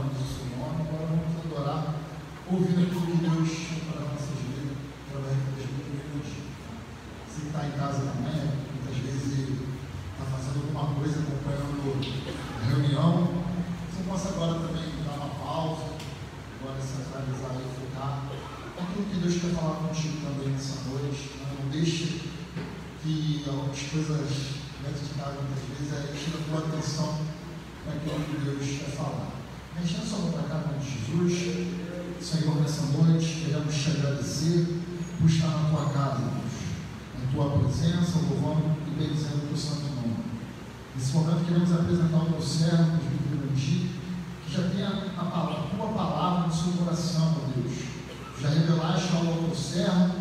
adoramos o seu nome, agora vamos adorar, ouvindo aquilo que Deus tem para a nossa vida, através das Escrituras. Se está em casa também, muitas vezes está fazendo alguma coisa, acompanhando a reunião, você possa agora também dar uma pausa, agora centralizar e focar aquilo que Deus quer falar contigo também nessa noite. Não deixe que algumas coisas dentro de casa, muitas vezes, tira a tua atenção para aquilo que Deus quer falar. Mexendo só para cá com Jesus, Senhor, nessa noite, queremos te agradecer por estar na tua casa, Deus, na tua presença, louvando e bendizendo o teu santo nome. Nesse momento, queremos apresentar o teu servo, o que já tem a tua palavra no seu coração, ó Deus. Já revelaste ao teu servo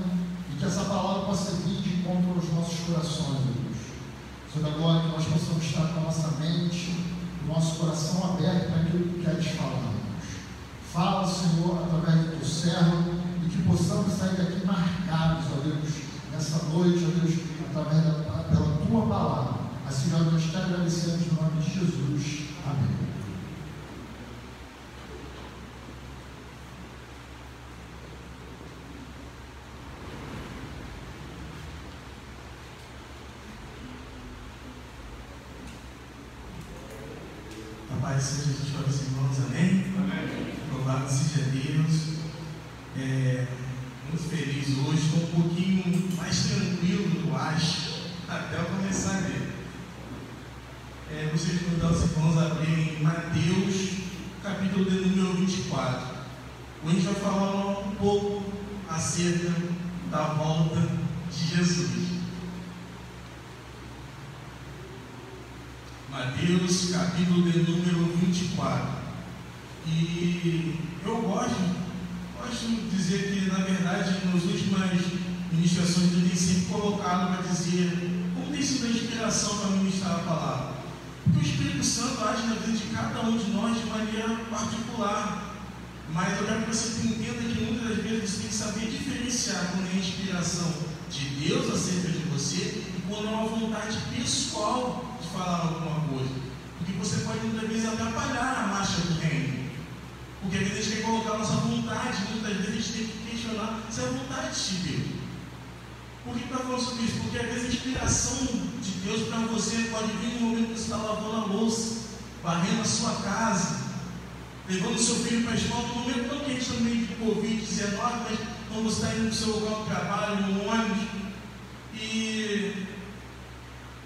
e que essa palavra possa vir de encontro aos nossos corações, ó Deus. Senhor da glória, que nós possamos estar com a nossa mente, o nosso coração aberto para aquilo que queres falar, Deus. Fala, Senhor, através do teu servo e que possamos sair daqui marcados, ó Deus, nessa noite, ó Deus, através pela tua palavra. Assim, ó, nós te agradecemos no nome de Jesus. Amém. Paz seja Jesus para os irmãos, amém? Amém. Louvado seja Deus. Muito feliz hoje, estou um pouquinho mais tranquilo, eu acho, até eu começar a ler. Gostaria de convidar os irmãos a abrirem Mateus, capítulo de número 24. Hoje a gente vai falar um pouco acerca da volta de Jesus. Mateus, capítulo de número 24. E eu gosto de dizer que, na verdade, nas últimas ministrações eu tenho sempre colocado para dizer como tem sido a inspiração para ministrar a palavra. Porque o Espírito Santo age na vida de cada um de nós de maneira particular. Mas eu quero que você entenda que muitas das vezes você tem que saber diferenciar quando é a inspiração de Deus acerca de você e quando é uma vontade pessoal de falar alguma coisa, porque você pode muitas vezes atrapalhar a marcha do reino, porque às vezes a gente quer colocar a nossa vontade, muitas vezes a gente tem que questionar se é a vontade de Deus. Por que está falando sobre isso? Porque às vezes a inspiração de Deus para você pode vir no momento que você está lavando a louça, varrendo a sua casa, levando o seu filho para a escola, no momento tão quente também de Covid-19, mas quando você está indo para o seu local de trabalho, no ônibus. E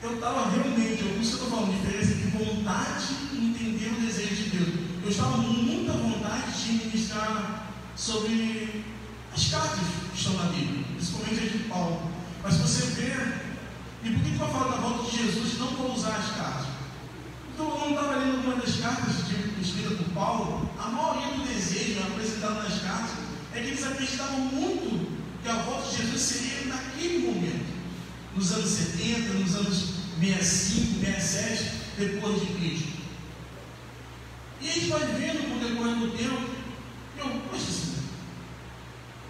eu estava realmente, por isso que eu estou falando, diferença entre vontade e entender o desejo de Deus. Eu estava com muita vontade de ministrar sobre as cartas que estão na Bíblia, principalmente as de Paulo. Mas se você ver, e por que eu falo da volta de Jesus e não vou usar as cartas? Porque eu não estava lendo alguma das cartas escritas por Paulo, a maioria do desejo apresentado nas cartas é que eles acreditavam muito que a volta de Jesus seria naquele momento, nos anos 70, nos anos 65, 67, depois de Cristo. E a gente vai vendo com o decorrer do tempo, poxa, Senhor,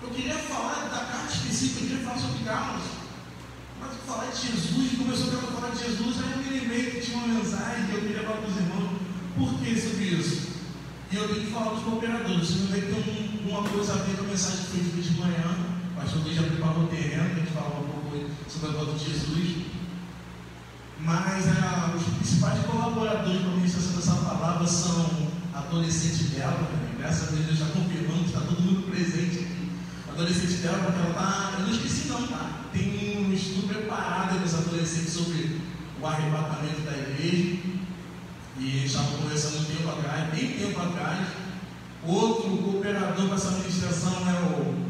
eu queria falar da carta específica, eu queria falar sobre Gálatas, mas falar de Jesus, começou a falar de Jesus, aí eu me lembrei que tinha uma mensagem que eu queria falar para os irmãos. Por que sobre isso? E eu tenho que falar dos cooperadores. Você vai ter uma coisa a ver com a mensagem que foi feita de manhã. O pastor Luiz já preparou o terreno, a gente falava um pouco sobre a volta de Jesus. Mas os principais colaboradores para a ministração dessa palavra são adolescentes dela. Graças a Deus, Deus está confirmando que está todo mundo presente aqui. Adolescente dela, porque ela está. Eu não esqueci, não, tá? Tem um estudo preparado com os adolescentes sobre o arrebatamento da igreja. E a gente estava conversando um tempo atrás, bem tempo atrás. Outro cooperador com essa administração é o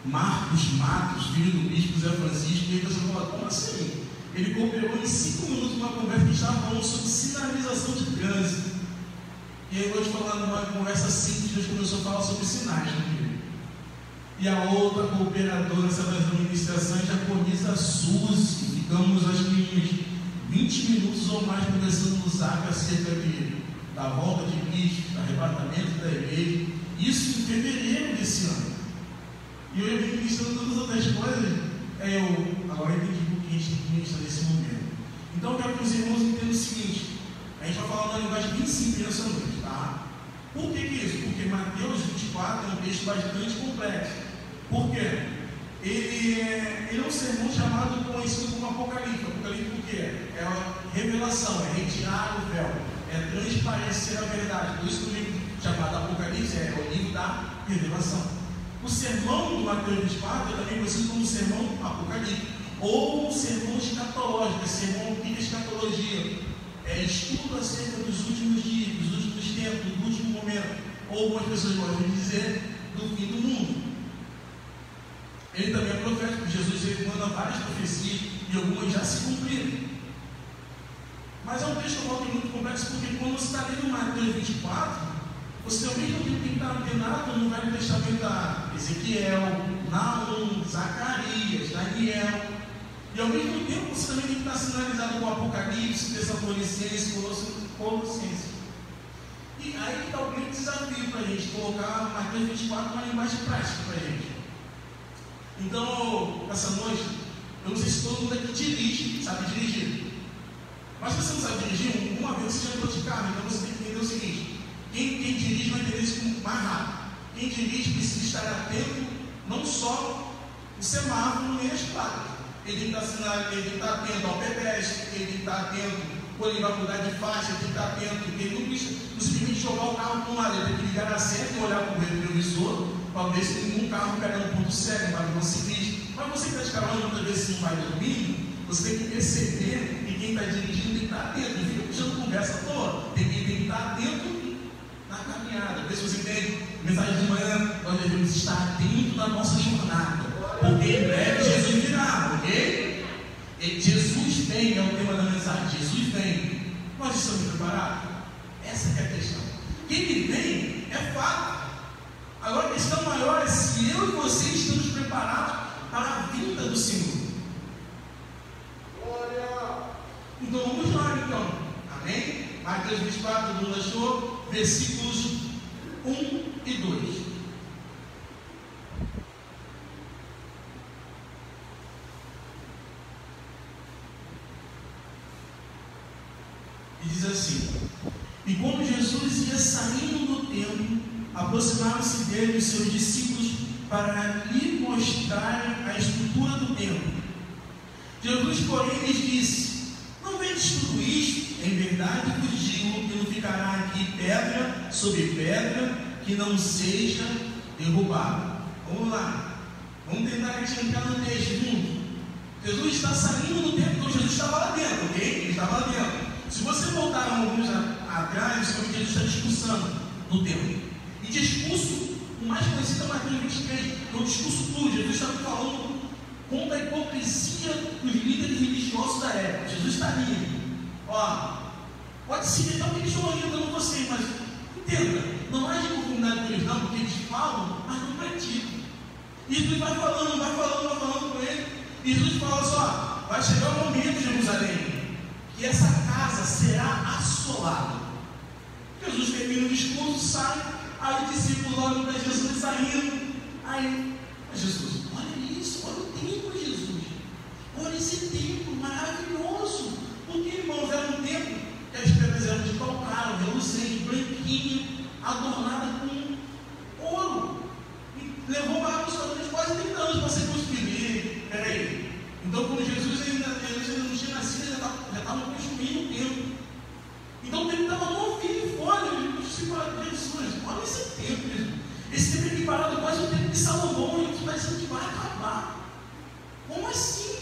Marcos Matos, filho do bispo Zé Francisco. E ele falou: como assim? Ele cooperou em 5 minutos numa conversa que a gente estava falando sobre sinalização de trânsito. E aí eu vou te falar numa conversa simples, Deus começou a falar sobre sinais, né? E a outra cooperadora dessa administração é a japonesa Suzy. Ficamos acho que uns 20 minutos ou mais conversando no Zap acerca da volta de Cristo, do arrebatamento da igreja. Isso em fevereiro desse ano. E eu ia ministrando todas as outras coisas. Agora eu entendi o que a gente tem que ministrar nesse momento. Então eu quero que os irmãos entendam o seguinte: a gente vai falar uma linguagem bem simples nessa noite, tá? Por que isso? Porque Mateus 24 é um texto bastante complexo. Por quê? Ele é um sermão conhecido como Apocalipse. Apocalipse o quê? É a revelação, é retirar o véu, é transparecer a verdade. Por isso que o livro chamado Apocalipse é o livro da revelação. O sermão do Mateus 24 é também conhecido como sermão Apocalipse, ou sermão escatológico. Esse sermão, o que é escatologia? É estudo acerca dos últimos dias, dos últimos tempos, do último momento, ou algumas pessoas gostam de dizer do fim do mundo. Ele também é profético. Jesus manda várias profecias e algumas já se cumpriram. Mas é um texto muito complexo, porque quando você está lendo Mateus 24, você ao mesmo tempo tem que estar antenado no Velho Testamento a Ezequiel, Naum, Zacarias, Daniel, e ao mesmo tempo você também tem que estar sinalizado com Apocalipse, Tessalonicenses, Colossenses. E aí que está o grande desafio para a gente colocar Mateus 24 numa linguagem prática para a gente. Então, essa noite, eu não sei se todo mundo aqui dirige, sabe dirigir. Mas se você não sabe dirigir, uma vez você já entrou de carro, então você tem que entender o seguinte: quem dirige vai entender isso mais rápido. Quem dirige precisa estar atento, não só o semáforo nem as placas. Ele tem que estar atento ao pedestre, ele tem que estar atento quando ele vai mudar de faixa, ele tem que estar atento, porque ele não simplesmente jogar o carro para um lado, ele tem que ligar a seta e olhar para o retrovisor para ver se nenhum carro pega no ponto cego, para não se ciclista. Mas você que está de carro, muitas vezes não vai dormir, você tem que perceber que quem está dirigindo tem que estar atento, não fica puxando conversa à toa, tem que estar atento na caminhada. Vê se você entende. Mensagem de manhã, nós devemos estar atentos na nossa jornada, porque em breve Jesus virá, ok? E Jesus vem, é o tema da mensagem. Jesus vem. Nós estamos preparados? Essa é a questão. Que ele vem é fato. Agora a questão maior é se eu e você estamos preparados para a vinda do Senhor. Glória! Então vamos lá então. Amém? Mateus 24, todo mundo achou? Versículos 1 e 2. E diz assim: e quando Jesus ia saindo do templo, aproximaram-se dele os seus discípulos para lhe mostrarem a estrutura do templo. Jesus, porém, lhes disse: não vedes tudo isto? Em verdade vos digo que não ficará aqui pedra sobre pedra que não seja derrubada. Vamos lá, vamos tentar entrar no texto junto. Jesus está saindo do templo, então Jesus estava lá dentro, ok? Ele estava lá dentro. Se você voltar alguns atrás, você vai ver que Jesus está discursando no templo. E discurso, o mais conhecido é Mateus 23, que é o discurso puro. Jesus está falando contra a hipocrisia dos líderes religiosos da época. Jesus está ali. Ó, pode se ver, não que eles estão orientando vocês, mas entenda, não há de conformidade com eles não, porque eles falam, mas não praticam. E Jesus vai falando com ele. E Jesus fala só: vai chegar o momento, Jerusalém, que essa casa será assolada. Jesus termina o discurso, sai, aí o discípulo olha para Jesus saindo. Aí, Jesus, olha isso, olha o templo, Jesus, olha esse templo maravilhoso. Porque, irmãos, era um templo que as pedras eram de calcário, reluzente, branquinha, adornada com ouro. E levou vários quase 30 anos para ser construído. Peraí. Então, quando Jesus ainda não tinha nascido, já estava construindo o templo. Então o templo estava novinho e fora. Jesus, olha esse templo, Jesus. Esse templo é equiparado quase ao templo de Salomão, e parece que vai acabar. Como assim?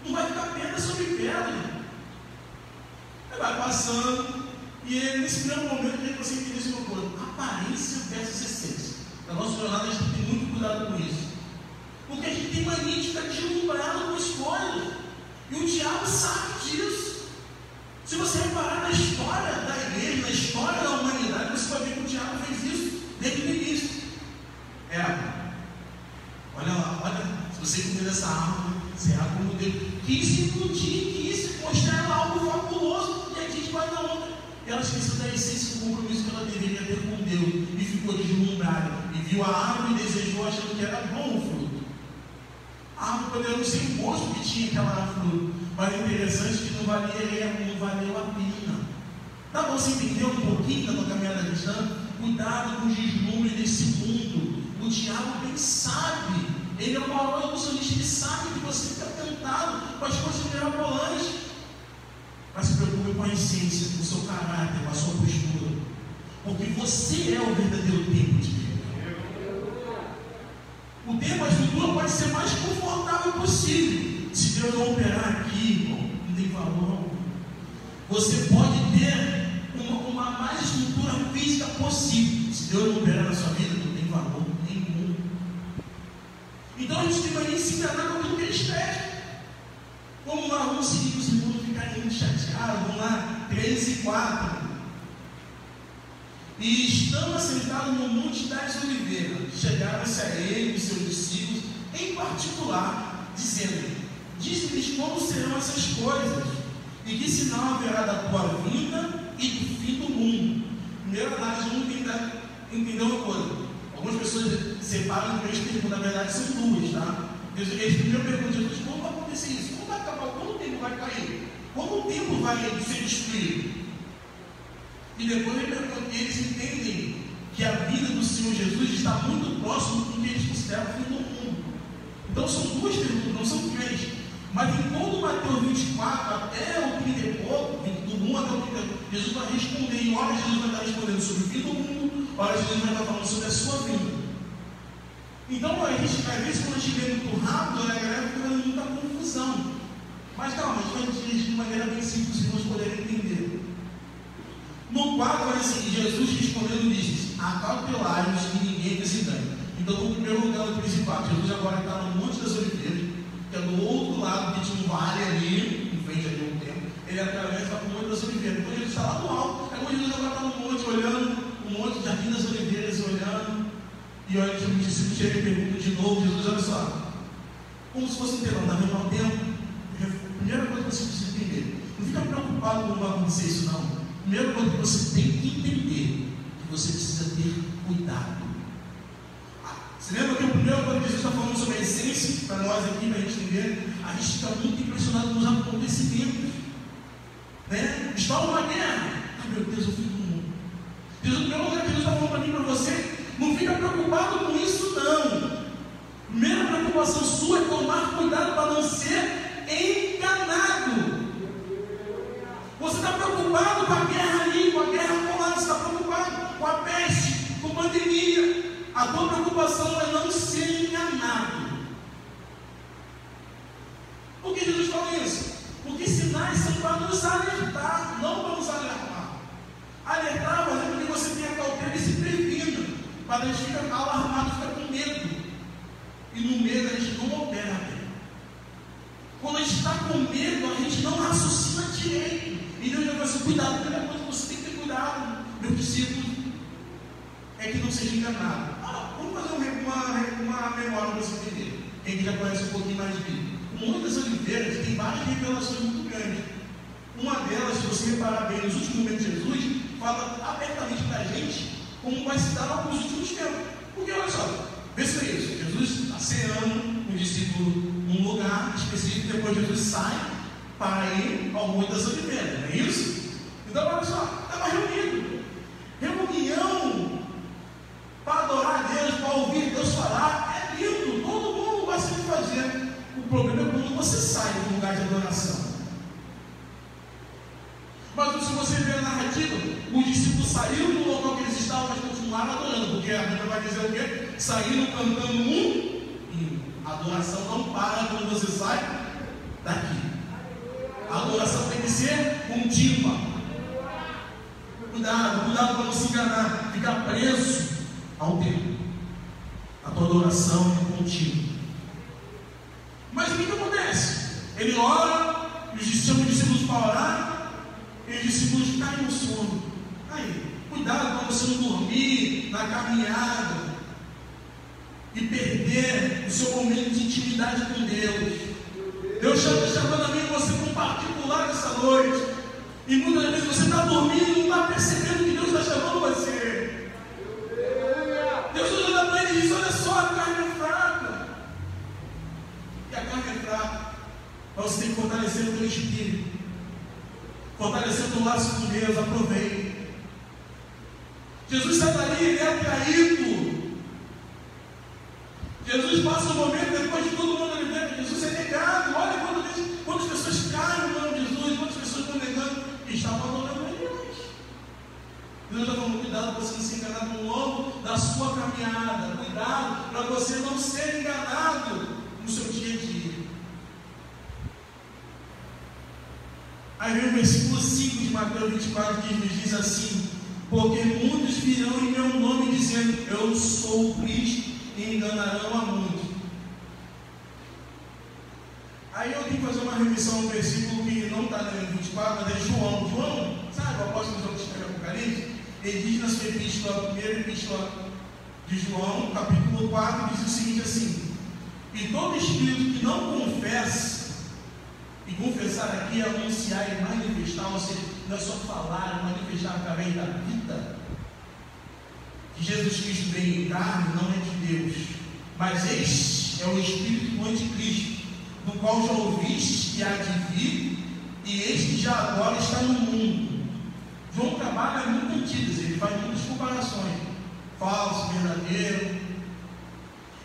Não vai ficar pedra sobre pedra. Ele vai passando, e ele, nesse primeiro momento, ele consegue entender isso uma coisa: aparência versus essência. Na nossa jornada, a gente tem que ter muito cuidado com isso. Porque a gente tem mania de ficar deslumbrado com as coisas. E o diabo sabe disso. Se você reparar na história da igreja, na história da humanidade, você vai ver que o diabo fez isso desde o início. Olha lá, olha, se você comer dessa árvore, será como Deus. Quis iludir, quis mostrar ela algo fabuloso, e a gente vai na onda. Ela esqueceu da essência do compromisso que ela deveria ter com Deus, e ficou deslumbrada, e viu a árvore e desejou, achando que era bom o fruto. A árvore poderia não ser o gosto que tinha aquela fruta, mas é interessante que não valeu a pena. Dá para você entender um pouquinho da tua caminhada cristã? Cuidado com o deslumbre desse mundo. O diabo bem sabe, ele é o maior ilusionista, ele sabe que você fica tentado com as coisas mirabolantes. Mas se preocupe com a essência, com o seu caráter, com a sua postura, porque você é o verdadeiro templo de Deus. O templo, a estrutura pode ser mais confortável possível. Se Deus não operar aqui, irmão, não tem valor. Você pode ter uma mais estrutura física possível. Se Deus não operar na sua vida, não tem valor nenhum. Então a gente tem que se enganar com aquilo que eles querem. Vamos lá, vamos seguir os irmãos ficarem chateados. Vamos lá, 3 e 4. E estando assentados no Monte das Oliveiras, chegaram-se a ele e seus discípulos, em particular, dizendo: diz-lhes como serão essas coisas, e que sinal haverá da tua vinda e do fim do mundo. Primeira análise, vamos tentar entender uma coisa. Algumas pessoas separam em 3 perguntas, na verdade são 2, tá? Eles primeiro perguntam a Jesus: como vai acontecer isso? Como vai acabar? Quando o tempo vai cair? Como o tempo vai ser destruído? E depois eles entendem que a vida do Senhor Jesus está muito próximo do que eles consideram o fim do mundo. Então são 2 perguntas, não são 3. Mas em todo Mateus 24 até o 30 e pouco, do 1 até o 30, Jesus vai responder. E ora Jesus vai estar respondendo sobre o fim do mundo, ora Jesus vai estar falando sobre a sua vida. Então a gente, às vezes, quando a gente lê muito rápido, a galera fica dando muita confusão. Mas calma, a gente vai dirigir de maneira bem simples, se nós poderem entender. No 4 vai assim: Jesus respondendo disse: acautelai-vos que ninguém vos engane. Então, no primeiro lugar do principal, Jesus agora está no Monte das Oliveiras, que é do outro lado, que tinha um vale ali, em frente ali um tempo. Ele atravessa para o Monte das Oliveiras. Então, Jesus está lá no alto. Aí, quando Jesus agora está no monte, olhando o Monte Jardim das Oliveiras, olhando, e olha, os discípulos chegam e perguntam de novo: Jesus, olha só, como se fosse um telão, está vendo ao tempo? Primeira coisa que você precisa entender: não fica preocupado com como vai acontecer isso, não. Primeira coisa que você tem que entender, que você precisa ter cuidado. Você lembra que a primeira coisa que Jesus está falando sobre a essência, para nós aqui, para a gente entender? A gente fica muito impressionado com os acontecimentos, né? Está uma guerra. Ai, meu Deus, eu fico no mundo. Jesus, primeiro lugar que Jesus está falando para mim e para você: não fica preocupado com isso, não. Primeira preocupação sua é tomar cuidado para não ser enganado. Você está preocupado com a guerra ali, com a guerra rolando, você está preocupado com a peste, com a pandemia. A tua preocupação é não ser enganado. Por que Jesus fala isso? Porque sinais são para nos alertar, não para nos alarmar. Alertar, mas é porque você tenha cautela e se previna, para a gente ficar alarmado, ficar com medo. E no medo a gente não opera bem. Quando a gente está com medo, a gente não raciocina direito. E Deus já vai ser cuidado. A primeira coisa que você tem que ter cuidado, meu discípulo, é que não seja enganado. Vamos fazer uma memória para você entender. Quem já conhece um pouquinho mais de Bíblia. O Monte das Oliveiras tem várias revelações muito grandes. Uma delas, se você reparar bem, nos últimos momentos de Jesus, fala abertamente para a gente como vai se dar nos últimos tempos. Porque olha só, vê se é isso. Jesus está ceando com o discípulo num lugar específico, depois Jesus sai para ir ao Monte das Oliveiras, não é isso? Então olha só, estava reunido. Reunião para adorar a Deus, para ouvir Deus falar, é lindo, todo mundo vai se fazer. O problema é quando você sai do lugar de adoração. Mas se você ver a narrativa, os discípulos saíram do local que eles estavam, mas continuaram adorando, porque a Bíblia vai dizer o quê? Saíram cantando um hino. A adoração não para quando você sai daqui. A adoração tem que ser contínua. Cuidado para não se enganar, ficar preso ao tempo. A tua adoração é contínua. Mas o que acontece? Ele ora, chama os discípulos para orar, e os discípulos caem no sono. Aí, cuidado para você não dormir na caminhada e perder o seu momento de intimidade com Deus. Deus está chamando a mim e você com particular essa noite. E muitas vezes você está dormindo e não está percebendo que Deus está chamando você. Deus olha para ele e diz: olha só, a carne é fraca. E a carne é fraca. Mas você tem que fortalecer o teu espírito, fortalecer o teu laço com Deus. Aproveite. Jesus sai dali, ele é traído. Jesus passa um momento, depois de todo mundo ele vê, Jesus é negado. Olha quantas pessoas caem no nome de Jesus, quantas pessoas estão negando e estavam adorando ele antes. Deus está falando, cuidado para você não se enganar no longo da sua caminhada. Cuidado para você não ser enganado no seu dia a dia. Aí vem o versículo 5 de Mateus 24 que nos diz assim: porque muitos virão em meu nome dizendo, eu sou o Cristo, e enganarão a muitos. Aí eu tenho que fazer uma remissão a um versículo que não está no 24, mas é João. João, sabe o apóstolo João que escreve Apocalipse? Ele diz na sua epístola, a primeira epístola de João, capítulo 4, diz o seguinte assim: e todo espírito que não confessa, e confessar aqui é anunciar e manifestar, ou seja, não é só falar, manifestar através da vida, que Jesus Cristo veio em carne, não é de Deus, mas este é o espírito do anticristo, do qual já ouviste que há de vir, e este já agora está no mundo. João trabalha muito antigas, ele faz muitas comparações, falso, verdadeiro.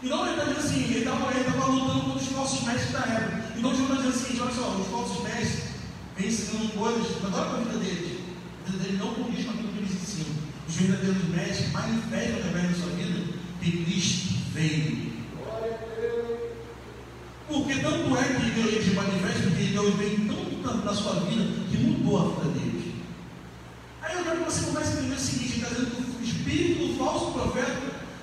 Então ele está dizendo assim, ele estava lutando contra os falsos mestres da época. Então João está dizendo assim, olha só, os falsos mestres vêm ensinando coisas, adora com a vida deles. A vida deles não condiz com aquilo que eles ensinam. Os verdadeiros mestres manifestam através da sua vida que Cristo veio. Porque tanto é que eles manifestam que Deus veio tanto na sua vida que mudou a vida deles. Aí eu quero que você comece a entender o seguinte: ele está dizendo que o espírito do falso profeta,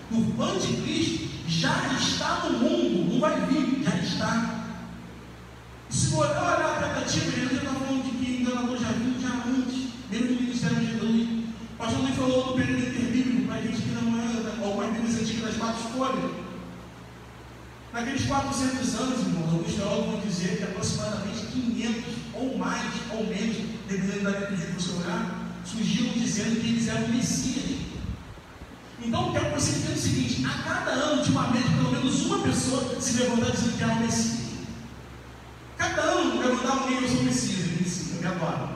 do anticristo, já está no mundo, não vai vir, já está. E se for olhar a tratativa, Jesus está falando de que enganador já viu já antes, mesmo no ministério de Jesus. O pastor Luiz falou no período interbíblico, para a gente que não é, ou mais bíblias antigas das 4 folhas. Naqueles 400 anos, irmãos, alguns teólogos vão dizer que aproximadamente 500 ou mais ou menos, dependendo da liturgia que você olhar, surgiram dizendo que eles eram Messias. Então, eu quero que você entenda o seguinte: a cada ano, ultimamente, pelo menos uma pessoa se levantar dizendo que era um Messias. Cada ano, levantar alguém, eu sou o Messias, me adora.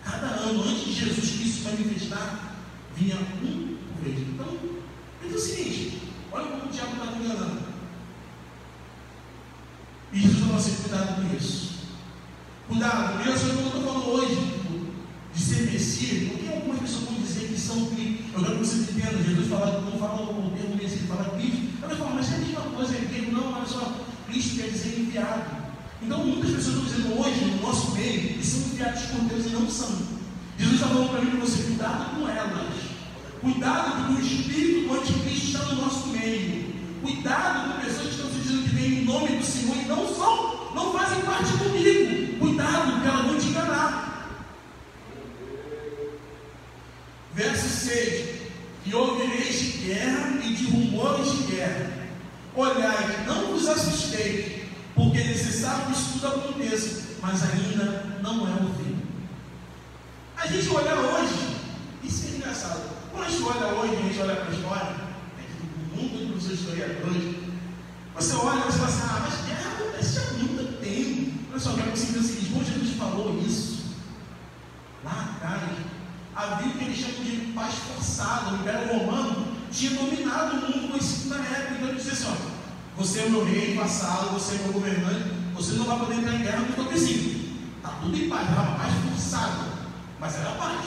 Cada ano, antes de Jesus Cristo se manifestar, vinha um por vez. Então, é o seguinte: olha como o diabo está me enganando. E Jesus falou assim: cuidado com isso. Cuidado, eu não estou falando hoje de ser Messias, porque algumas pessoas vão dizer que são Cristo. Eu quero que você entenda, Jesus não fala o termo Messias, ele fala Cristo. Eu falo, mas é a mesma coisa, não, olha só, Cristo quer dizer enviado. Então muitas pessoas estão dizendo hoje, no nosso meio, que são enviados por Deus e não são. Jesus está falando para mim e para você: cuidado com elas. Cuidado porque o espírito do anticristo está no nosso meio. Cuidado com pessoas que estão se dizendo que vêm em nome do Senhor e não são, não fazem parte comigo. Cuidado, porque elas vão te enganar. Verso 6: e ouvireis de guerra e de rumores de guerra. Olhai, não vos assusteis, porque é necessário que isso tudo aconteça, mas ainda não é o fim. A gente olha hoje, isso é engraçado. Quando a gente olha hoje, a gente olha para a história, o mundo de professores historiadores, você olha e você fala assim: ah, mas guerra acontece há muito tempo. Olha só, eu quero que você entenda o seguinte: quando Jesus falou isso, lá atrás, havia o que eles chamam de paz forçada. O Império Romano tinha dominado o mundo conhecido na época. Então ele dizia assim: ó, você é meu rei, vassalo, você é meu governante, você não vai poder entrar em guerra com o teu vizinho. Está tudo em paz, era uma paz forçada, mas era paz.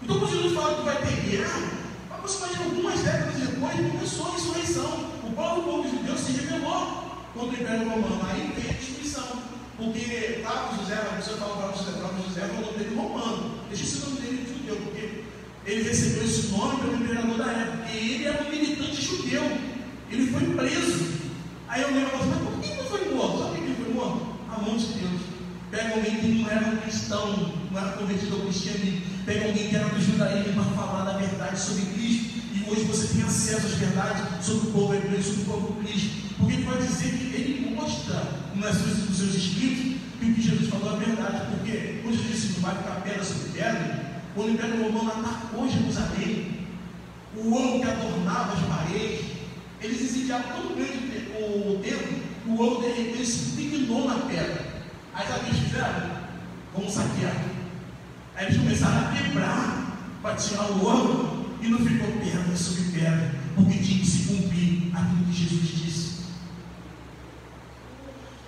Então quando Jesus fala que vai ter guerra, aproximadamente algumas décadas depois começou a insurreição. O próprio povo judeu se rebelou contra o Império Romano. Aí veio a destruição. Porque Flávio José, a pessoa fala Flávio José, é o nome dele romano. Deixa esse nome dele de judeu, porque ele recebeu esse nome pelo imperador da época. Porque ele era um militante judeu. Ele foi preso. Aí eu lembro, mas por que ele foi morto? Sabe por que ele foi morto? A mão de Deus. Pega alguém que não era cristão, não era convertido ao cristianismo. Pega alguém que era do judaísmo para falar da verdade sobre Cristo. E hoje você tem acesso às verdades sobre o povo hebreu, sobre o povo Cristo. Porque ele vai dizer que ele mostra nos seus escritos que o que Jesus falou é verdade. Porque quando Jesus disse: não vai ficar pedra sobre pedra, quando o Império Romano atacou Jerusalém, o ouro que adornava as paredes, eles incendiavam tão grande o templo, o ouro derreteu e se impregnou na pedra. Aí sabe o que eles fizeram? Vamos saquear. Aí eles começaram a quebrar para tirar o ouro. e não ficou pedra sobre pedra, porque tinha que se cumprir aquilo que Jesus disse.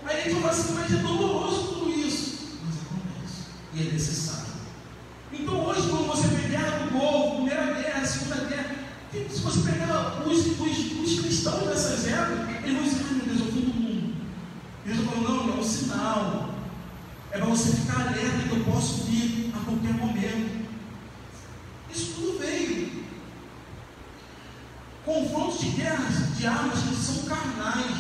Aí a gente fala assim, mas é doloroso tudo isso. Mas acontece, e é necessário. Então hoje, quando você vê Guerra do Golfo, Primeira Guerra, Segunda Guerra, se você pegar os cristãos dessas épocas, eles vão dizer, meu Deus, é o fim do mundo. Eles vão falar, não, é um sinal. É para você ficar alerta que eu posso vir a qualquer momento. Isso tudo veio. Confrontos de guerras, de armas que são carnais.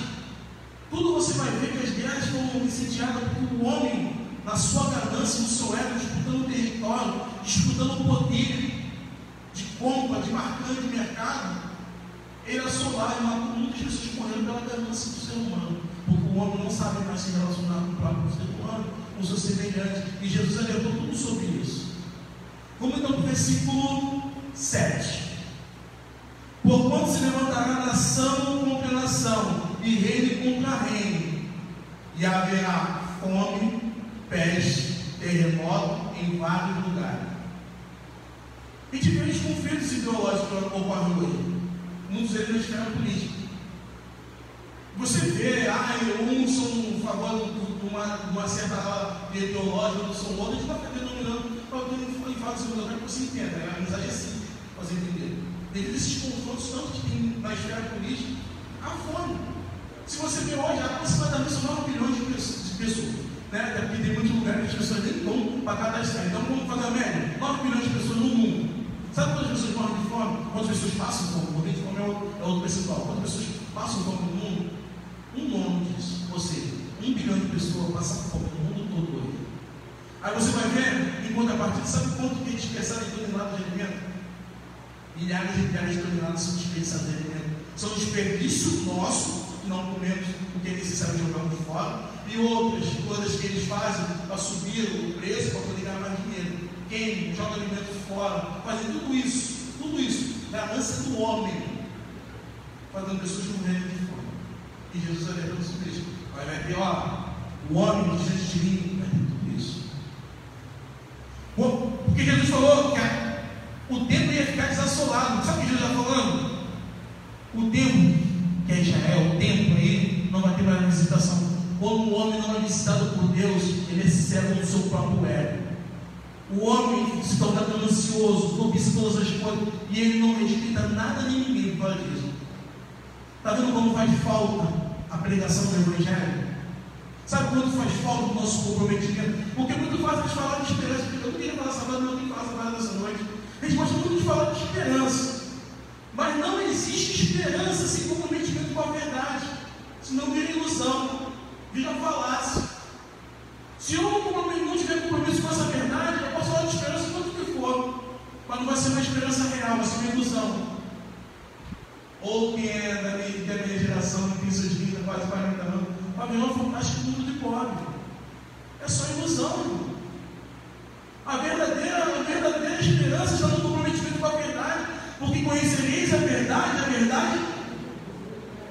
Tudo você vai ver que as guerras foram incendiadas porque o homem, na sua ganância, no seu ego, disputando o território, disputando o poder de compra, de marcante de mercado, ele assolar e matou muitas pessoas morrendo pela ganância do ser humano, porque o homem não sabe mais se relacionar com o próprio ser humano, com o seu semelhante, e Jesus alertou tudo sobre isso. Vamos então para o versículo 7. Porquanto se levantará nação contra nação, e reino contra reino, e haverá fome, peste, terremoto em vários lugares. E diferentes conflitos ideológicos ocorrem hoje, muitos deles na esfera política. Você vê, uns são a favor de uma certa ala ideológica, outros são outros, a gente vai ficar denominando, e fala assim, eu quero que você entenda, a amizade é assim, para você entender. Devido a esses confrontos, tanto que tem na esfera política, a fome. Se você vê hoje, aproximadamente são 9 milhões de pessoas, né? Até porque tem muitos lugares que as pessoas nem estão para cadastrar. Então vamos fazer a média: 9 milhões de pessoas no mundo. Sabe quantas pessoas morrem de fome? Quantas pessoas passam fome? Morrer de fome é outro percentual. Quantas pessoas passam fome no mundo? Um nome disso. Ou seja, 1 bilhão de pessoas passam fome no mundo todo hoje. Aí você vai ver, em contrapartida, sabe quanto que a gente percebe em toneladas de alimento? Milhares e milhares de toneladas são desperdiçadas de alimento. São desperdício nosso, que não comemos o que é necessário jogar fora, e outras coisas que eles fazem para subir o preço, para poder ganhar mais dinheiro. Quem joga alimento fora, fazem tudo isso, ganância do homem, fazendo pessoas morrerem de fome. E Jesus alertou sobre isso. Vai ter, o homem de Jesus de mim, vai ter tudo isso. Porque Jesus falou que o templo ia ficar desassolado. Sabe o que Jesus está falando? O templo, que é Israel, o templo aí, não vai ter mais visitação. Quando o homem não é visitado por Deus, ele é cego no seu próprio ego. O homem se torna ganancioso, cobiça todas as coisas, e ele não respeita nada nem ninguém por causa disso. Está vendo como faz falta a pregação do Evangelho? Sabe quando faz falta o nosso comprometimento? Porque muito fácil de falar de esperança, porque eu não queria falar sábado, eu não queria falar sábado dessa noite. A gente gosta muito de falar de esperança, mas não existe esperança sem comprometimento com a verdade, senão vira ilusão, vira falácia. Se eu não tiver compromisso com essa verdade, eu posso falar de esperança quanto que for, mas não vai ser uma esperança real, vai ser uma ilusão. Ou quem é da minha geração, que tem seus 30, quase 40 anos, vai ver um fantástico mundo de pobre. É só ilusão, irmão. A verdadeira esperança está no comprometimento com a verdade, porque conhecereis a verdade.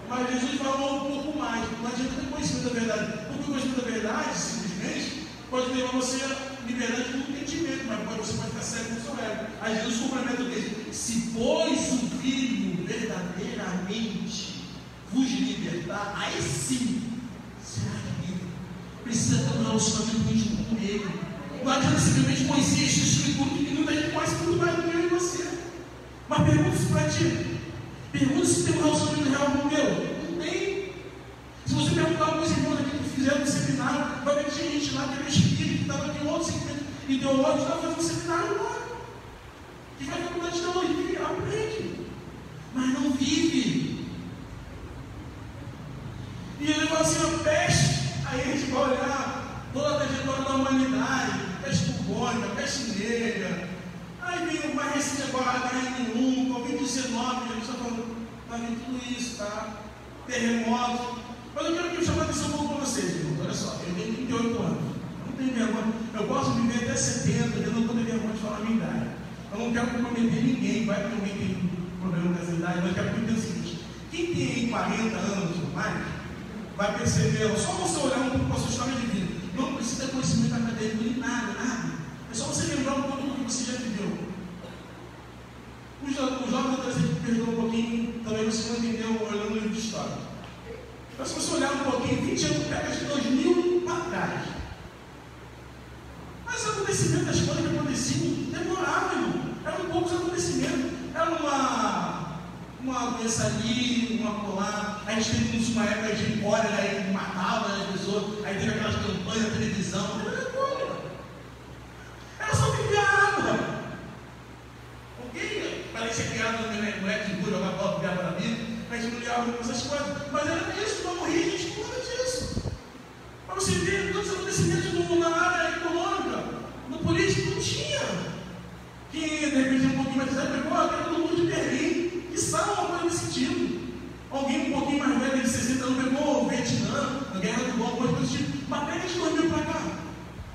Mas Jesus falou um pouco mais. Não adianta ter conhecimento da verdade, porque o conhecimento da verdade, simplesmente, pode levar você a liberdade do entendimento, mas você pode ficar cego no seu ego. Aí Jesus complementa dele: se pois o Filho verdadeiramente vos libertar, aí sim será livre. Precisa ter um relacionamento íntimo com Ele. Não adianta simplesmente conhecer esse Escritura, que muita gente conhece muito mais do que eu e você. Mas pergunta isso para ti. Pergunta se tem um relacionamento real com o meu. Não tem. Se você perguntar alguns irmãos aqui que fizeram um seminário, vai ver que tinha gente lá que era espírita, que estava aqui em outro segmento ideológico, estava fazendo um seminário lá. Que vai na faculdade de teologia, aprende, mas não vive. E ele fala assim: a peste. Aí a gente vai olhar toda a trajetória da humanidade, peste bubônica, peste negra. Aí vem o mais recente agora, H1N1, Covid-19, a gente está falando, vai vir tudo isso, tá? Terremoto. Mas eu quero que eu chame a atenção um pouco para vocês, irmãos. Olha só, eu tenho 38 anos, não tenho vergonha. Eu posso viver até 70, eu não estou tendo vergonha de falar a minha idade. Eu não quero comprometer ninguém, vai que alguém tem problema com essa idade, mas eu quero que o seguinte: quem tem aí 40 anos ou mais, vai perceber, só você olhar um pouco para a sua história de vida, não precisa ter conhecimento acadêmico nem nada. É só você lembrar um pouco do que você já viveu. O jovem do trazer que perdoa um pouquinho, também você não entendeu olhando o livro de história. Mas se você olhar um pouquinho, 20 anos, pega de 2000 para trás. Mas o acontecimento das coisas que aconteciam demorava, irmão. Eram poucos acontecimentos. Era uma doença ali, uma colar. A gente teve uma época de cólera aí que matava as pessoas. Aí teve aquelas campanhas na televisão. Era só beber água. Ok? Parecia criado no é que cura, jogar bola para a vida. A gente não ligava com essas coisas. Mas era isso, não morria a gente por conta disso. Para você ver todos os acontecimentos na área econômica, no político não tinha. Que de repente um pouquinho mais velho pegou a guerra do mundo de Berlim, que sabe uma coisa nesse sentido. Alguém um pouquinho mais velho de 60 anos pegou o Vietnã, a guerra do Golfo, coisa desse tipo. Mas pega de 2000 para cá.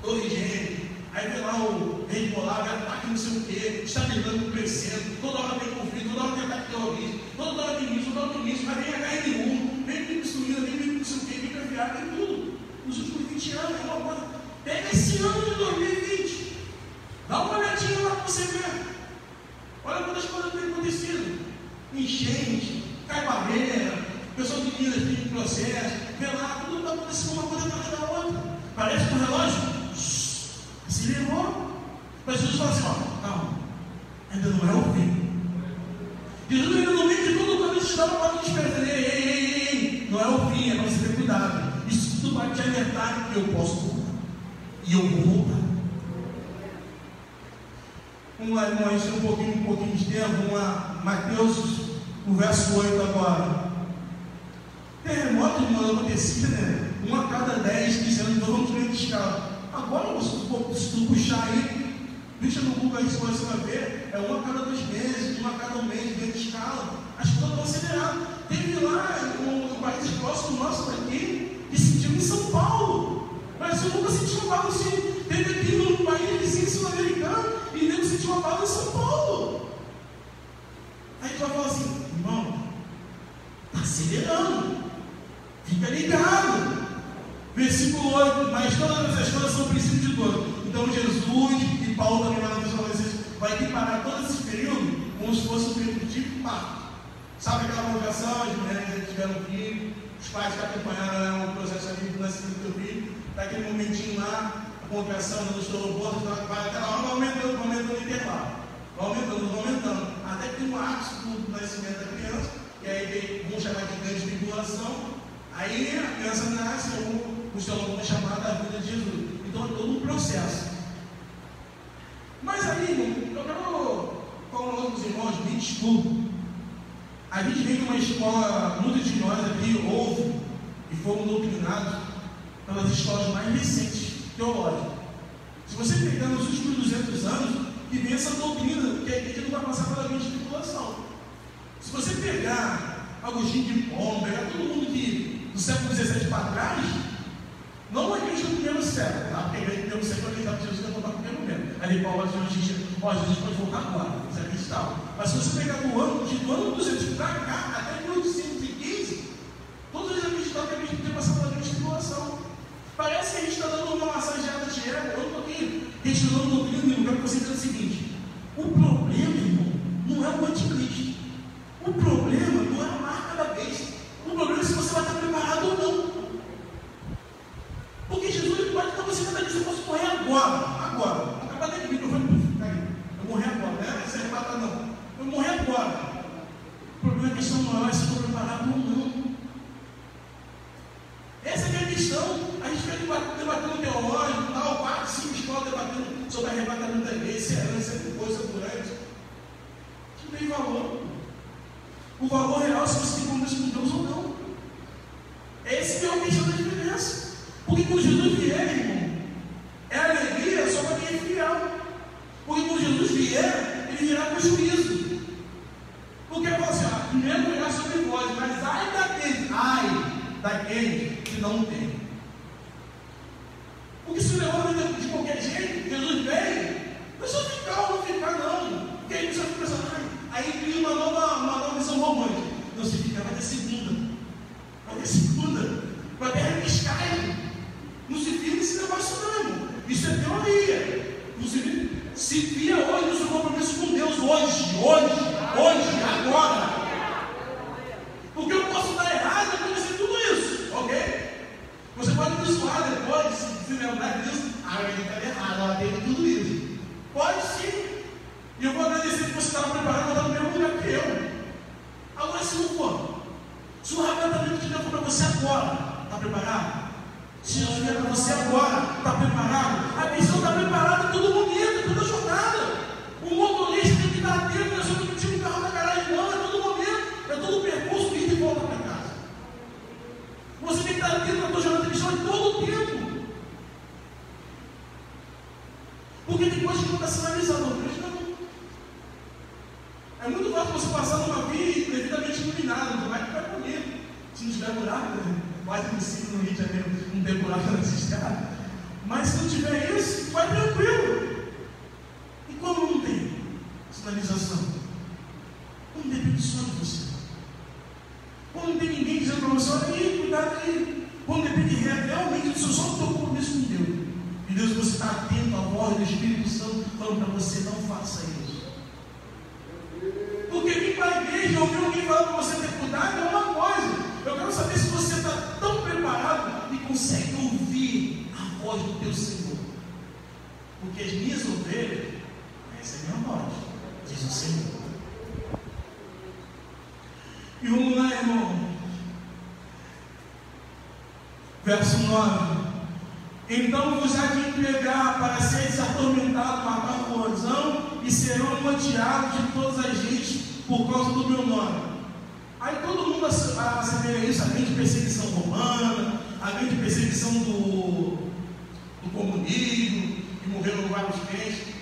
Torre Gêmea, aí vem lá o rei polar, ataque não sei o quê, estabilizando, crescendo, toda hora tem conflito, toda hora tem ataque terrorista, toda hora tem isso, toda hora tem isso, aí vem HN1, vem gripe suína, vem gripe não sei o quê, vem caviar, vem tudo. Nos últimos 20 anos, é uma coisa. Pega esse ano de 2020. Dá uma olhadinha lá para você ver. Olha quantas coisas têm acontecido. Enchente, cai barreira, pessoal de Minas tem processo, vê lá, tudo está acontecendo uma coisa atrás da outra. Parece que o relógio se levou. Mas Jesus fala assim, ó, calma, ainda não é o fim. Jesus ainda no meio de tudo, quando eles estavam para nos perder, ei, não é o fim, é para você ter cuidado. Isso tudo vai te alertar que eu posso voltar. E eu vou voltar. Vamos lá, irmão, isso é um pouquinho de tempo. Vamos lá, Mateus, o verso 8 agora. Terremoto, irmão, acontecia, né? 1 a cada 10, dizendo, então vamos ver de escala. Agora, se tu puxar aí, deixa no Google aí, se você vai ver, é 1 a cada 2 meses, 1 a cada 1 mês, de escala. As coisas estão aceleradas. Teve lá, um país próximo nosso daqui, que sentiu em São Paulo. Mas eu nunca senti um abalo assim. Teve aqui num país vizinho sul-americano e nem sentiu um abalo em São Paulo. Aí a gente vai falar assim, irmão, está acelerando, fica ligado. Versículo 8, mas todas as coisas são princípio de dor. Então Jesus e Paulo também vai equiparar todo esse período como se fosse um período de parto. Sabe aquela convocação, as mulheres tiveram filho, os pais que acompanharam o processo ali do nascimento do teu filho, daquele momentinho lá, a convocação, não estou morto, vai até lá, vai aumentando o intervalo. Vai aumentando, até que tem um ápice do nascimento da criança, e aí vão chamar de grande tribulação, aí a criança nasce, os teólogos vão chamar da vida de Jesus. Então é todo um processo. Mas aí, eu quero falar com os irmãos, me desculpe. A gente vem de uma escola, muitos de nós aqui ouvem e fomos doutrinados pelas escolas mais recentes, teológicas. Se você pegar nos últimos 200 anos, que vem essa doutrina, que a igreja não vai passar pela grande tribulação. Se você pegar Agostinho de Hipona, pegar todo mundo que do século XVII para trás, não a igreja do primeiro século, tá? Porque a igreja do primeiro século acreditava que Jesus ia voltar no primeiro momento. Ali Paulo diz, Jesus pode voltar agora, eles acreditavam. Mas se você pegar do ano 200 para cá, até 1815, todos eles acreditavam que a igreja podia passar pela grande tribulação. Parece que a gente está dando uma massageada de ego, eu estou aqui questionando o doutrina, eu quero que você entenda o seguinte: o problema, irmão, não é o anticristo. O problema não é a marca da besta. O problema é se você vai estar preparado ou não. Porque Jesus ele pode estar você cada dia, se eu posso morrer agora. Acabar de microfone, eu morrer agora, não é? Você arrebata não. Eu morrer agora. O problema é a questão maior é se eu estou preparado ou não. Essa é a questão. A gente fica debatendo teológico, tal, 4, 5 escolas debatendo sobre arrebatamento da igreja, se é herança, se é coisa durante. Isso não tem valor. O valor real é se você tem compromisso com Deus ou não. Essa que é a questão da diferença. Porque quando Jesus vier, irmão, é alegria só para quem é fiel. Porque quando Jesus vier, ele virá com juízo. Porque ele fala assim, primeiro virá sobre vós, mas ai daqueles que não tem. Porque se o leão vem de qualquer jeito, Jesus veio, não é só ficar ou não ficar, não. Porque aí você fica pensando, aí cria uma nova visão romântica. Não, se ficar, vai ter segunda. Vai ter arriscado. Não se firma esse negócio, não, irmão. Isso é teoria. Não se firma. Se fia hoje no seu compromisso com Deus, hoje. hoje, agora. Porque eu posso dar errado e acontecer tudo isso, ok? Você pode me zoar depois, se lembrar disso. Ele está errado, ela teve tudo isso. Pode sim. E eu vou agradecer que você estava preparado para estar no mesmo lugar que eu. Agora, se não for, se o arrebatamento de Deus for para você agora, está preparado? Se Jesus vier para você agora, está preparado? A missão está preparada em todo momento, em toda jornada. O motorista tem que estar atento, não é só que tira o carro da garagem, não, é todo momento, é todo o percurso ida e volta para casa. Você tem que estar atento na tua jornada de missão em todo o tempo. Porque tem coisa que não está sinalizando. É muito fácil você passar numa via devidamente iluminada, não vai ficar bonito. Se não tiver buraco, quase impossível no Rio de Janeiro não ter buraco nessa estrada. Mas se não tiver isso, vai tranquilo. E como não tem sinalização? Como depende só de você? Como não tem ninguém dizendo para você, olha aí, cuidado aí. Como depende realmente do seu só do seu compromisso com Deus. E Deus, você está atento à voz do Espírito Santo falando para você, não faça isso. Porque vir para a igreja, ouvir alguém falando para você ter cuidado é uma coisa. Eu quero saber se você está tão preparado e consegue ouvir a voz do teu Senhor. Porque as minhas ovelhas, essa é a minha voz, diz o Senhor. E vamos lá, irmão. Verso 9. Então vos há de entregar para seres atormentados, matar coração, e serão odiados de todas as gentes por causa do meu nome. Aí todo mundo assemelha isso, a grande perseguição romana, a grande perseguição do comunismo, que morreram vários crentes.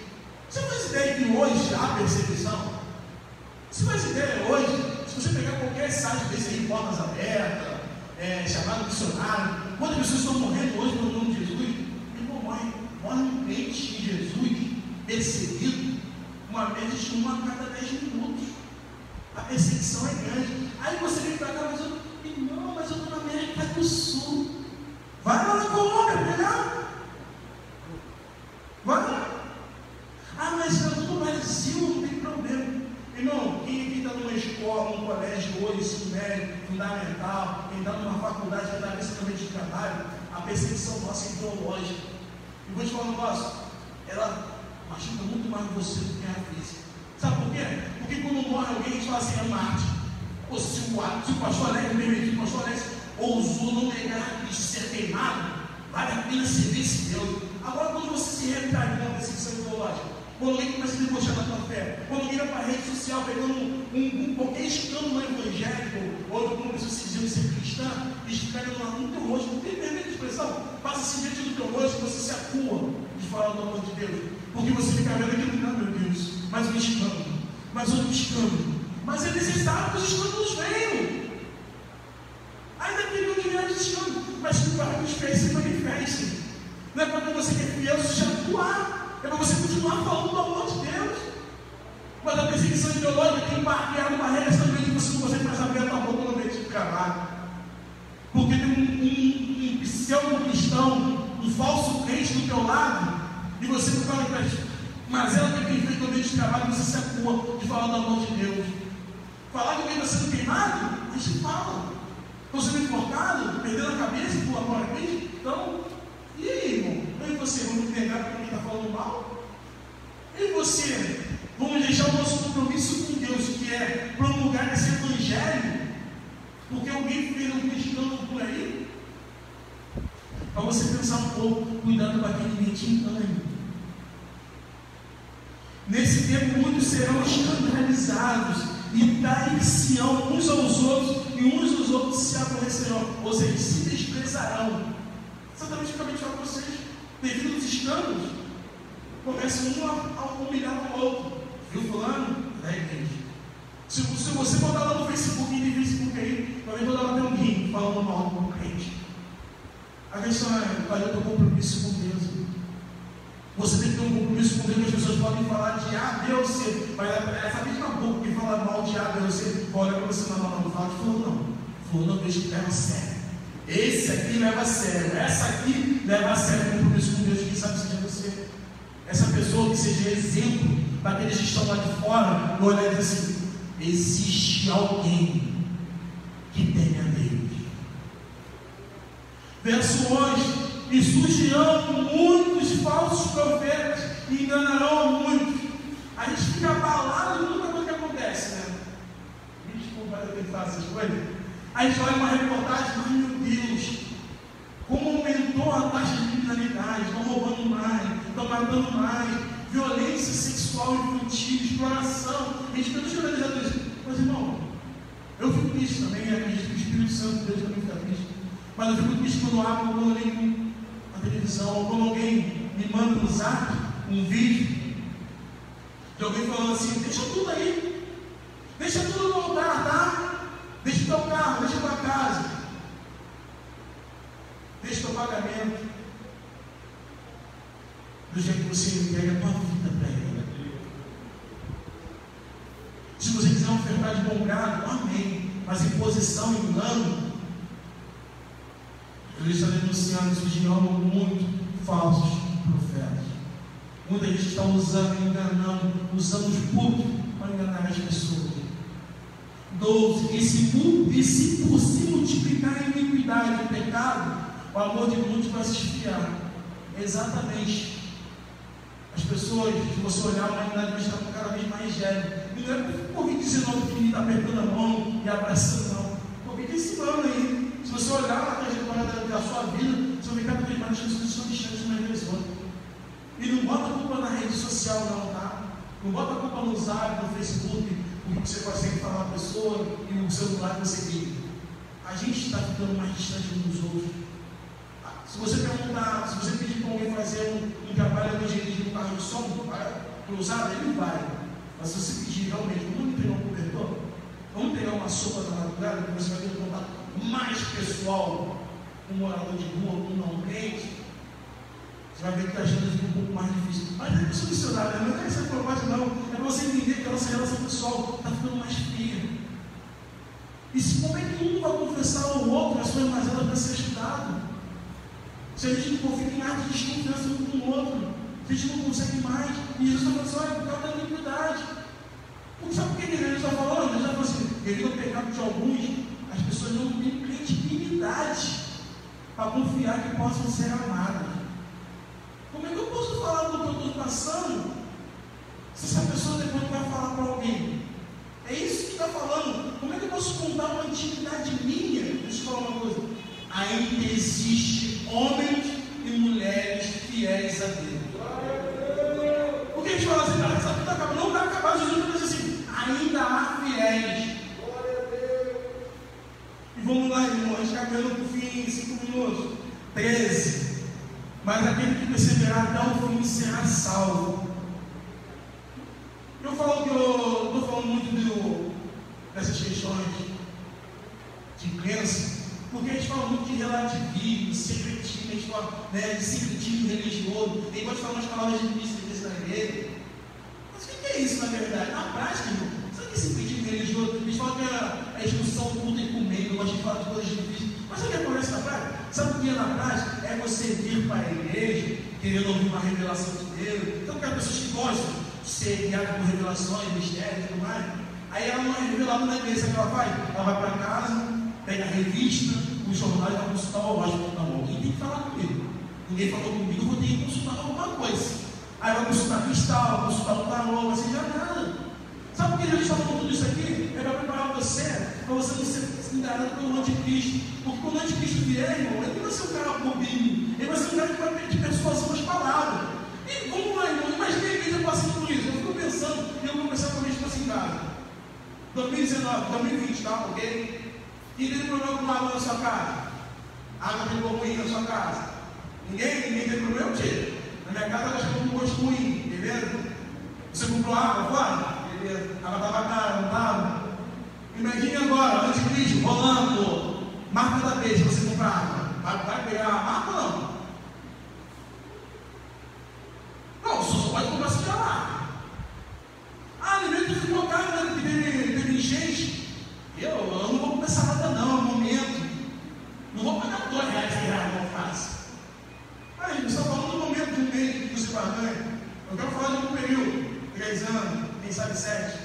Você faz ideia que hoje há perseguição? Você faz ideia hoje, se você pegar qualquer site desse aí, Portas Abertas, chamado missionário, quantas pessoas estão morrendo hoje pelo nome de Jesus? Irmão, morre um crente em Jesus, perseguido, uma vez a cada 10 minutos. A perseguição é grande. Aí você vem para cá, mas eu estou na América do Sul. Vai lá na Colômbia, pegar. Vai lá. Ah, mas eu estou no Brasil, não tem problema. Irmão, quem está numa escola, num colégio hoje, ensino médio, fundamental, quem está numa faculdade, quem está nesse ambiente de trabalho, a perseguição nossa é ideológica. E vou te falar um negócio, ela machuca muito mais você do que a física. Sabe por quê? Porque quando morre alguém, a gente fala assim, é Marte. Ou se o pastor Alex, o pastor Alex ousou não negar de ser queimado, vale a pena servir esse Deus. Agora, quando você se retrata com a perseguição ideológica, quando alguém começa a debochar da tua fé, quando alguém vai para a rede social pegando qualquer escândalo evangélico, ou de uma pessoa se dizendo ser cristã, e escreve lá no teu rosto, não tem vergonha de expressão, passa-se diante do teu rosto e você se acua de falar do amor de Deus, porque você fica vendo aquilo, não, meu Deus, mais um escândalo, mais outro escândalo, mas é necessário que os escândalos venham, ainda tem que virar de escândalo, mas que para que os fiéis se manifestem, não é para que você que é fiel se atuar. É para você continuar falando do amor de Deus. Mas a perseguição ideológica tem criado barreiras também que você não consegue mais abrir a tua boca no ambiente de trabalho. Porque tem um pseudo-cristão, um falso crente do teu lado, e você não fala para isso. Mas ela tem quem fez no ambiente de trabalho, você se acua de falar do amor de Deus. Falar que alguém está sendo queimado, a gente fala. Estão sendo enforcados, perdendo a cabeça por amor a Cristo. Então, e aí, irmão? Eu e você vamos negar para quem está falando mal? Eu e você vamos deixar o nosso compromisso com Deus, que é promulgar esse evangelho, porque alguém fez um escândalo por aí? Para você pensar um pouco, cuidado para que ninguém te engane. Nesse tempo, muitos serão escandalizados e dar-se-ão uns aos outros, e uns dos outros se aborrecerão, ou seja, se desprezarão. Exatamente o que eu acabei de falar para vocês. Devido aos escândalos, começa um a humilhar o outro. Viu fulano? É igreja. Se você botar lá no Facebook, e no Facebook aí, talvez botar lá um rim falando mal do crente. A questão é, vai ter um compromisso com Deus. Você tem que ter um compromisso com Deus, que as pessoas podem falar de A, B ou C. Mas essa mesma boca que fala mal de A, B ou C, olha para você, não fala de fulano não. Fulano eu vejo que leva a sério. Esse aqui leva a sério, essa aqui leva a sério o compromisso com Deus. Quem sabe seja você, essa pessoa que seja exemplo para aqueles que estão lá de fora, olhar e dizer assim: existe alguém que teme a Deus. Verso 11: e surgirão muitos falsos profetas e enganarão muitos. A gente fica abalado com muita coisa que acontece, né? Desculpa eu ter que fazer essas coisas. A gente olha uma reportagem, mas meu Deus, como aumentou a taxa de criminalidade, estão roubando mais, estão matando mais, violência sexual infantil, exploração. A gente fica generalizando isso. Mas irmão, eu fico triste também, e acredito que o Espírito Santo de Deus também fica triste. Mas eu fico triste quando eu ligo a televisão, ou quando alguém me manda no zap um vídeo de alguém falando assim: deixa tudo aí, deixa tudo no altar, tá? Deixa o teu carro, deixa a tua casa, deixa o teu pagamento, do jeito que você entrega a tua vida para Ele. Se você quiser ofertar de bom grado, amém. Mas imposição, engano, Ele está denunciando que surgirão muito falsos profetas. Muita gente está usando, enganando, usando os públicos para enganar as pessoas. 12. E se por se multiplicar a iniquidade e o pecado, o amor de muitos vai se esfriar. Exatamente. As pessoas, se você olhar, a humanidade vai estar cada vez mais gélida. E não é por Covid-19 que ninguém está apertando a mão e abraçando, não. Covid esse ano aí. Se você olhar a trajetória da sua vida, você vai ver cada vez mais as pessoas estão distantes umas das outras. E não bota a culpa na rede social, não, tá? Não bota a culpa no Zap, no Facebook, porque você consegue falar a pessoa e no celular que você liga. A gente está ficando mais distante uns dos outros. Se você perguntar, se você pedir para alguém fazer um trabalho de evangelismo no carro de som, para usar, ele vai. Mas se você pedir realmente, vamos entregar um cobertor, vamos pegar uma sopa da madrugada, que você vai ter um contato mais pessoal com um morador de rua, com um não crente, você vai ver que a agenda fica um pouco mais difícil. Mas não é isso missionário, não é essa propósito, não. É para você entender que a nossa relação pessoal está ficando mais fria. E se como é que um vai confessar ao outro as suas mazelas para ser estudado? Se a gente não confia em nada, a gente desconfiança um com o outro, a gente não consegue mais. E Jesus está falando assim: olha, por causa da iniquidade. Porque sabe por que ele está falando? Ele já falou assim: devido ao pecado de alguns, as pessoas não têm credibilidade para confiar que possam ser amadas. Como é que eu posso falar do que eu estou passando se essa pessoa depois vai falar para alguém? É isso que está falando. Como é que eu posso contar uma intimidade minha? Deixa eu falar uma coisa. Ainda existe homens e mulheres fiéis a Deus. Porque a gente fala assim: cara, essa vida acaba. Não vai acabar. Jesus diz assim: ainda há fiéis. E vamos lá, irmão, a gente está caminhando para o fim em 5 minutos. 13. Mas aquele que perseverar até o fim será salvo. Eu falo que eu estou falando muito dessas questões de crença, porque a gente fala muito de relativismo, de secretismo, a gente fala, né, de secretismo religioso, a gente pode falar umas palavras difíceis na igreja. Mas o que é isso na verdade? Na prática, irmão, sabe o que é secretismo religioso? A gente fala que é a instrução do culto ecumênico, eu gosto de falar de coisas difíceis. Mas sabe o que acontece na prática? Sabe o que é na prática? É você vir para a igreja, querendo ouvir uma revelação de Deus. Então, aquelas pessoas que gostam de ser guiadas por revelações, mistérios e tudo mais, aí ela não é revelada na igreja. Sabe o que ela faz? Ela vai para casa, pega a revista, os jornais, vai consultar o horóscopo na mão. Alguém tem que falar comigo. Ninguém falou comigo, eu vou ter que consultar alguma coisa. Aí vai consultar cristal, vai consultar o tarô, vai ser nada. Sabe por que a gente está falando tudo isso aqui? É para preparar você, para você não ser enganado pelo anticristo. Porque quando o anticristo vier, irmão, ele não vai ser um cara bobinho, ele vai ser um cara que vai pedir persuasão das palavras. E vamos lá, irmão, imagina a igreja passando por isso. Eu fico pensando, e eu vou pensar quando a gente fosse em casa. 2019, 2020, tá? Ok? Quem tem problema com água na sua casa? Água tem gosto ruim na sua casa? Ninguém tem problema, tio. Na minha casa ela chegou com gosto ruim, beleza? Você comprou água fora? Beleza. A água estava cara, não estava? Imagine agora, anticristo rolando, marca da vez, você comprar água. Vai pegar a marca ou não? Não, você só pode comprar se tiver marca. Ah, lembrei que ficou caro, né? Teve enchente. Eu não vou começar nada não, é um momento. Não vou pagar R$2 que não faço. Aí, você está falando do momento de um mês que você barganha. Eu quero falar de um período, 3 anos, quem sabe 7.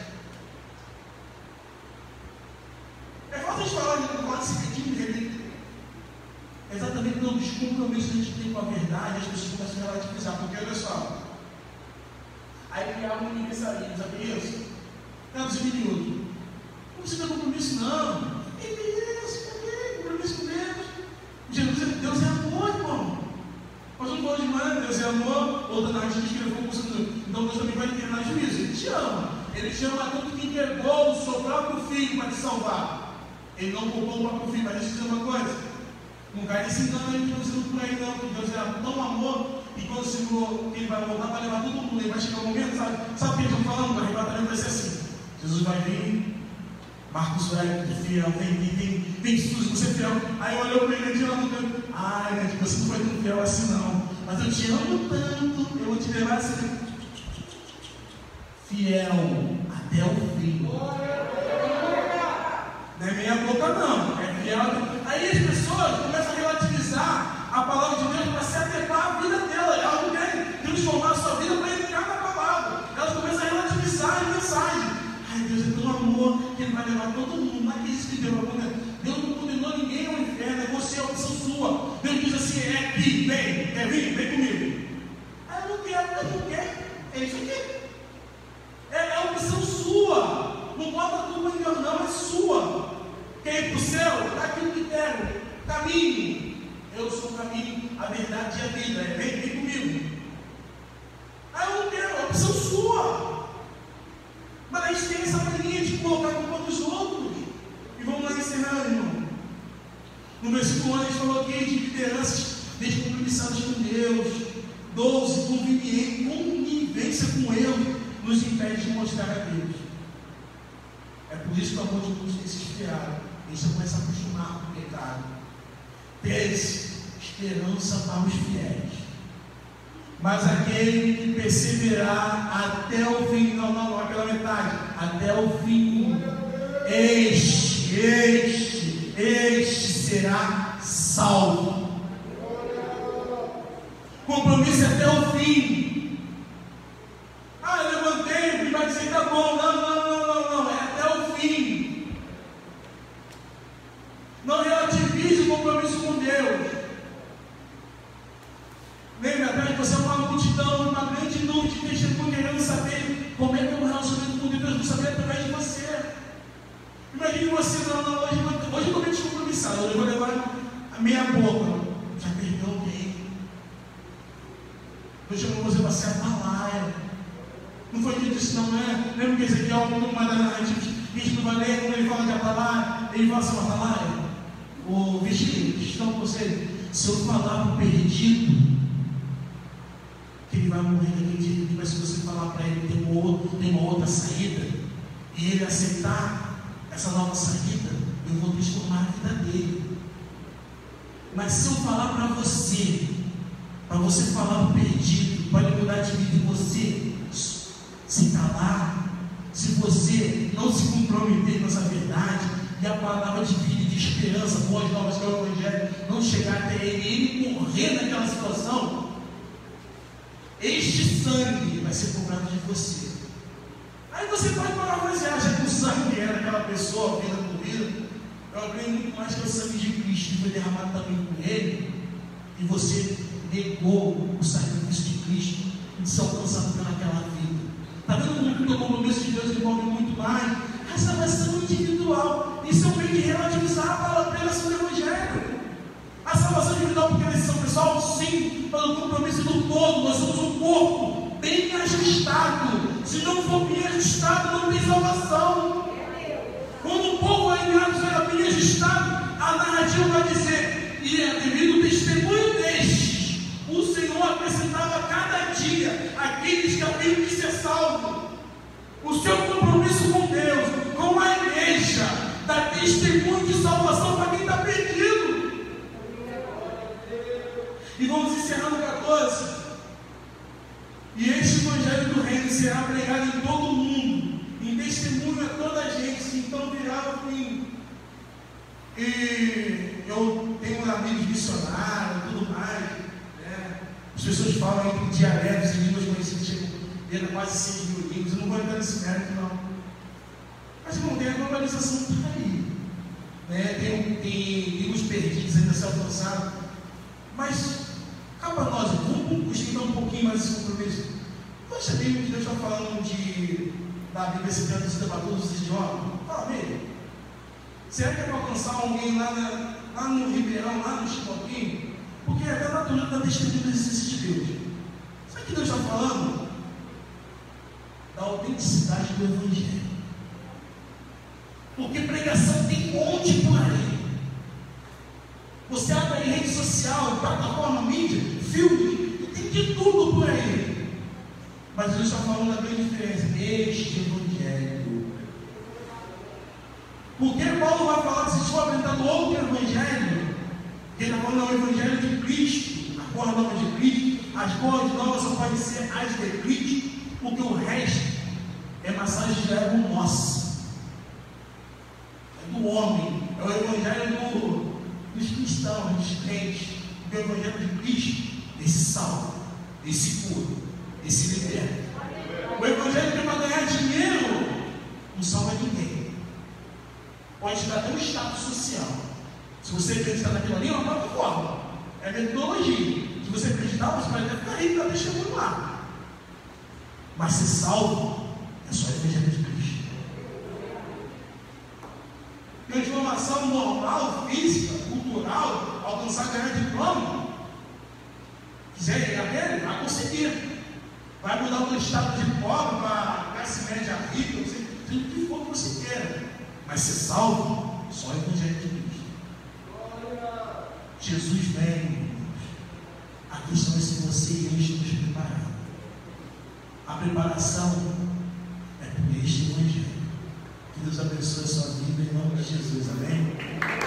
compromisso que a gente tem com a verdade, as pessoas começam a relativizar. Porque, olha só, aí criava um aniversário, sabe isso? Traduzir minuto. Não precisa ter compromisso, não. Que isso? Que compromisso com Deus? Deus é amor, irmão. Nós não falamos demais, Deus é amor. Outra narrativa diz que ele foi consumidor. Então Deus também vai terminar juízo. Ele te ama. Ele te ama tanto que entregou o seu próprio filho para te salvar. Ele não poupou o próprio filho. Mas deixa eu dizer uma coisa. Não cai nesse engano aí que eu estou dizendo por aí, não. Que Deus é tão amor e quando o Senhor, que ele vai voltar para levar todo mundo. Ele vai chegar um momento, sabe o que eu estou falando? O arrebatamento vai ser assim. Jesus vai vir. Marcos vai fiel, vem Jesus, você é fiel. Aí olhou para ele e disse: ai, né, você não foi tão fiel assim não, mas eu te amo tanto, eu vou te levar assim, fiel até o fim. Não é meia boca não, é fiel. Aí as pessoas começam a relativizar a palavra de Deus para se adequar à vida dela. Elas não querem transformar a sua vida para entrar na palavra. Elas começam a relativizar a mensagem. Ai, Deus é tão amor que Ele vai levar todo mundo. Não é que isso que Deus vai condenar. Deus não condenou ninguém ao inferno, é você, a opção sua. Deus diz assim: é aqui, vem, quer vir? Vem comigo. Ah, eu não quero. É isso aqui. É a opção sua. Não bota a culpa em Deus, não, é sua. Quer ir para o céu? Está aqui o critério. Caminho. Eu sou o caminho, a verdade e a vida. Vem comigo. Ah, eu não quero, é a opção sua. Mas a gente tem essa mania de colocar a culpa dos outros. E vamos lá encerrar, irmão. No versículo 1 a gente falou aqui de lideranças descompromissadas com Deus. 12, convivência com Ele nos impede de mostrar a Deus. É por isso que o amor de Deus tem se esfriado. A gente começa a acostumar com o pecado. 13, esperança para os fiéis. Mas aquele que perseverar até o fim, não, pela metade, até o fim, este será salvo. Compromisso até o fim. Ah, eu levantei, vai dizer tá bom. Não, é até o fim. Não relativize o compromisso com Deus. Lembra atrás que você é uma multidão, uma grande nuvem de testemunhos querendo saber como é que é o relacionamento com Deus, não saber através de você. Imagine você, hoje eu estou bem descompromissado, hoje eu vou levar a minha boca. Já perdeu alguém. Eu chamo você para ser atalaia. Não foi dito isso, não é? Lembra que Ezequiel, uma das narrativas que a gente não vai ler, quando ele fala de atalaia, ele fala assim: atalaia, o vigia, estão com você. Se eu falar para o perdido que ele vai morrer naquele dia, mas se você falar para ele que tem uma outra saída, e ele aceitar essa nova saída, eu vou transformar a vida dele. Mas se eu falar para você falar para o perdido, pode mudar de vida, e você se calar, se você não se comprometer com essa verdade, e a palavra de vida e de esperança, boas novas que é o Evangelho, não chegar até ele morrer naquela situação, este sangue vai ser cobrado de você. Aí você pode parafrasear, já que o sangue era aquela pessoa, vida por vida, eu aprendi muito mais que o sangue de Cristo, que foi derramado também por ele, e você negou o sacrifício de Cristo, e se alcançado pelaquela vida. Está vendo muito que o compromisso de Deus envolve muito mais a salvação individual. Isso é um meio de relativizar a pregação do Evangelho. A salvação individual, porque a decisão pessoal, sim, pelo compromisso do todo. Nós somos um corpo bem ajustado. Se não for bem ajustado, não tem salvação. Quando o povo alinhado será bem ajustado, a narrativa vai dizer: e é devido ao testemunho destes, o Senhor acrescentava a cada dia aqueles que haviam de ser salvos. O seu compromisso com Deus, com a igreja, dá testemunho de salvação para quem está perdido. E vamos encerrar no 14. E este Evangelho do Reino será pregado em todo o mundo, em testemunho a toda a gente, então virá o fim. E eu tenho amigos missionários e tudo mais, né? As pessoas falam entre dialetos e línguas conhecidas, chegam a quase 6 mil línguas. Eu não vou entrar nesse mérito, não. Mas não tem a globalização que está aí, né? Tem línguas perdidas ainda a ser alcançadas. Mas, cá para nós, vamos explicar um pouquinho mais esse compromisso. Nós sabemos que Deus está falando da Bíblia se traduzida para todos os idiomas? Fala mesmo. Será que é para alcançar alguém lá no Ribeirão, lá no Chicoquinho? Porque é até natural da testemunha da existência de Deus. Sabe o que Deus está falando? Da autenticidade do Evangelho. Porque pregação tem um monte por aí. Você abre em rede social, plataforma, mídia, filme, e tem de tudo por aí. Mas Deus está falando da grande diferença. Este Evangelho. Porque Paulo vai falar que se for apresentado outro Evangelho, ele está falando do Evangelho de Cristo, a cor nova de Cristo. As cores novas só podem ser as de Cristo, porque o resto é massagem de ego nossa. É do homem. É o Evangelho dos cristãos, dos crentes. Porque o Evangelho de Cristo, esse salva, esse cura, esse liberta. O Evangelho que é para ganhar dinheiro não salva ninguém. Pode te dar até um status social. Se você acreditar naquilo ali, é uma plataforma. É metodologia. Se você acreditar, você vai até ficar rico, dar testemunho lá. Mas ser salvo é só o Evangelho de Cristo. Transformação normal, física, cultural, alcançar ganhar diploma. Quiser ir a ele, vai conseguir. Vai mudar o estado de pobre para classe média rica, o que for que você queira. Mas ser salvo, só o Evangelho de Cristo. Jesus vem, irmãos. A questão é se você e eu estamos preparados. A preparação é por este Evangelho. Que Deus abençoe a sua vida em nome de Jesus. Amém?